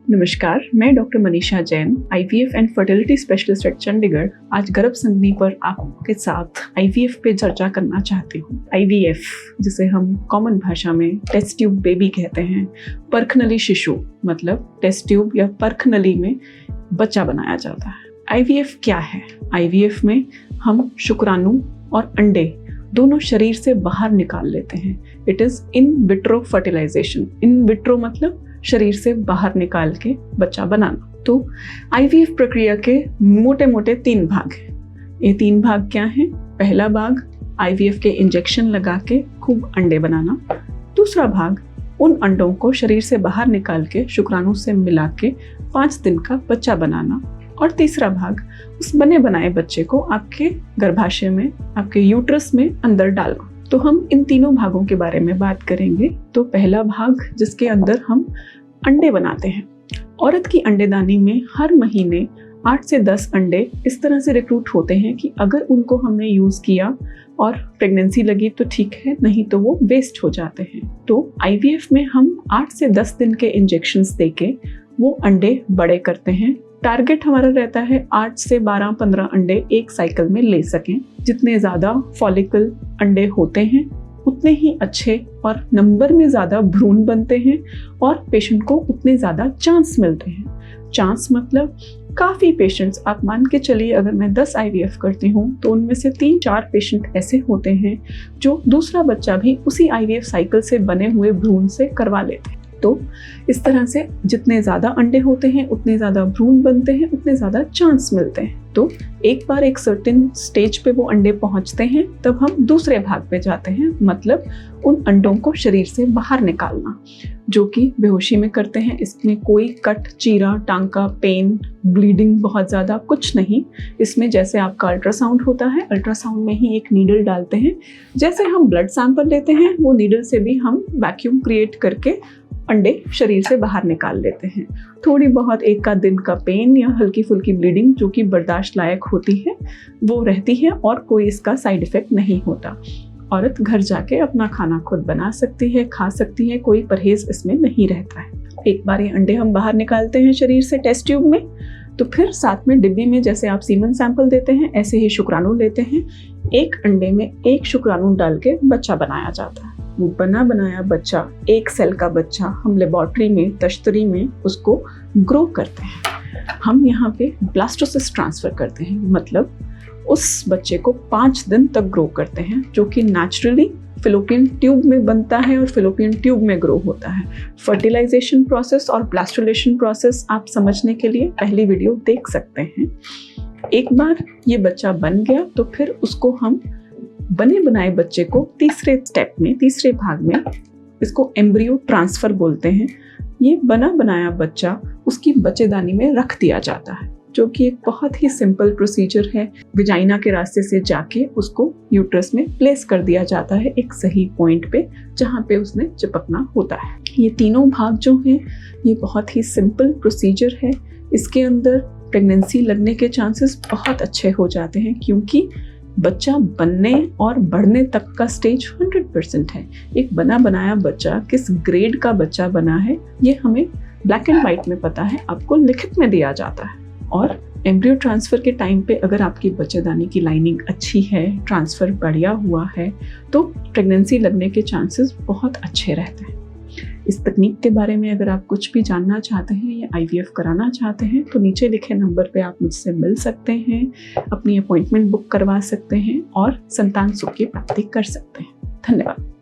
नमस्कार, मैं doctor Manisha Jain, IVF and fertility specialist at Chandigarh. आज गर्भ संगिनी पर आपके साथ IVF पे चर्चा करना चाहती हूँ। IVF जिसे हम कॉमन भाषा में टेस्ट ट्यूब बेबी कहते हैं, पर्खनली शिशु मतलब टेस्ट ट्यूब या पर्खनली में बच्चा बनाया जाता है। IVF क्या है? IVF में हम शुक्राणु और अंडे दोनों शरीर से बाहर निकाल लेते हैं। It is in vitro fertilisation. In vitro मतलब शरीर से बाहर निकाल के बच्चा बनाना। तो IVF प्रक्रिया के मोटे मोटे 3 भाग हैं। ये 3 भाग क्या हैं? पहला भाग IVF के इंजेक्शन लगा के खूब अंडे बनाना। दूसरा भाग उन अंडों को शरीर से बाहर निकाल के शुक्राणु से मिला के 5 दिन का बच्चा बनाना। और तीसरा भाग उस बने बनाए बच्चे को आपके गर्भाशय में, आपके यूट्रस में अंदर डालना। तो हम इन तीनों भागों के बारे में बात करेंगे। तो पहला भाग जिसके अंदर हम अंडे बनाते हैं। औरत की अंडेदानी में हर महीने 8 से 10 अंडे इस तरह से रिक्रूट होते हैं कि अगर उनको हमने यूज़ किया और प्रेगनेंसी लगी तो ठीक है, नहीं तो वो वेस्ट हो जाते हैं। तो IVF में हम 8 से 10 दिन के इंजेक्शंस देके वो अंडे बड़े करते हैं। टारगेट हमारा रहता है 8 से 12-15 अंडे एक साइकिल में ले सकें। जितने ज़्यादा फॉलिकल अंडे होते हैं उतने ही अच्छे और नंबर में ज़्यादा भ्रूण बनते हैं और पेशेंट को उतने ज़्यादा चांस मिलते हैं। चांस मतलब काफ़ी पेशेंट्स, आप मान के चलिए अगर मैं 10 IVF करती हूँ तो उनमें से 3-4 पेशेंट ऐसे होते हैं जो दूसरा बच्चा भी उसी IVF साइकिल से बने हुए भ्रूण से करवा लेते हैं। तो इस तरह से जितने ज़्यादा अंडे होते हैं उतने ज़्यादा भ्रूण बनते हैं, उतने ज़्यादा चांस मिलते हैं। तो एक बार एक सर्टेन स्टेज पे वो अंडे पहुंचते हैं तब हम दूसरे भाग पे जाते हैं, मतलब उन अंडों को शरीर से बाहर निकालना, जो कि बेहोशी में करते हैं। इसमें कोई कट, चीरा, टांका, पेन, ब्लीडिंग बहुत ज़्यादा कुछ नहीं। इसमें जैसे आपका अल्ट्रासाउंड होता है, अल्ट्रासाउंड में ही एक नीडल डालते हैं। जैसे हम ब्लड सैंपल लेते हैं वो नीडल से भी हम वैक्यूम क्रिएट करके अंडे शरीर से बाहर निकाल लेते हैं। थोड़ी बहुत एक का दिन का पेन या हल्की फुल्की ब्लीडिंग जो कि बर्दाश्त लायक होती है वो रहती है और कोई इसका साइड इफ़ेक्ट नहीं होता। औरत घर जाके अपना खाना खुद बना सकती है, खा सकती है, कोई परहेज इसमें नहीं रहता है। एक बार ये अंडे हम बाहर निकालते हैं शरीर से टेस्ट ट्यूब में, तो फिर साथ में डिब्बी में जैसे आप सीमन सैंपल देते हैं ऐसे ही शुक्राणु लेते हैं। एक अंडे में एक शुक्राणु डाल के बच्चा बनाया जाता है। वो बना बनाया बच्चा, एक सेल का बच्चा, हम लेबोरेटरी में, तश्तरी में उसको ग्रो करते हैं। हम यहाँ पे ब्लास्टोसिस्ट ट्रांसफ़र करते हैं, मतलब उस बच्चे को 5 दिन तक ग्रो करते हैं, जो कि नेचुरली फिलोपियन ट्यूब में बनता है और फिलोपियन ट्यूब में ग्रो होता है। फर्टिलाइजेशन प्रोसेस और ब्लास्टुलेशन प्रोसेस आप समझने के लिए पहली वीडियो देख सकते हैं। एक बार ये बच्चा बन गया तो फिर उसको हम बने बनाए बच्चे को तीसरे स्टेप में, तीसरे भाग में, इसको एम्ब्रियो ट्रांसफ़र बोलते हैं। ये बना बनाया बच्चा उसकी बच्चेदानी में रख दिया जाता है, जो कि एक बहुत ही सिंपल प्रोसीजर है। विजाइना के रास्ते से जाके उसको यूट्रस में प्लेस कर दिया जाता है एक सही पॉइंट पे जहाँ पे उसने चिपकना होता है। ये तीनों भाग जो हैं ये बहुत ही सिंपल प्रोसीजर है। इसके अंदर प्रेगनेंसी लगने के चांसेस बहुत अच्छे हो जाते हैं क्योंकि बच्चा बनने और बढ़ने तक का स्टेज 100% है। एक बना बनाया बच्चा किस ग्रेड का बच्चा बना है ये हमें ब्लैक एंड वाइट में पता है, आपको लिखित में दिया जाता है। और एम्ब्रियो ट्रांसफ़र के टाइम पे अगर आपकी बच्चेदानी की लाइनिंग अच्छी है, ट्रांसफ़र बढ़िया हुआ है, तो प्रेगनेंसी लगने के चांसेस बहुत अच्छे रहते हैं। इस तकनीक के बारे में अगर आप कुछ भी जानना चाहते हैं या IVF कराना चाहते हैं तो नीचे लिखे नंबर पे आप मुझसे मिल सकते हैं, अपनी अपॉइंटमेंट बुक करवा सकते हैं और संतान सुख की प्राप्ति कर सकते हैं। धन्यवाद।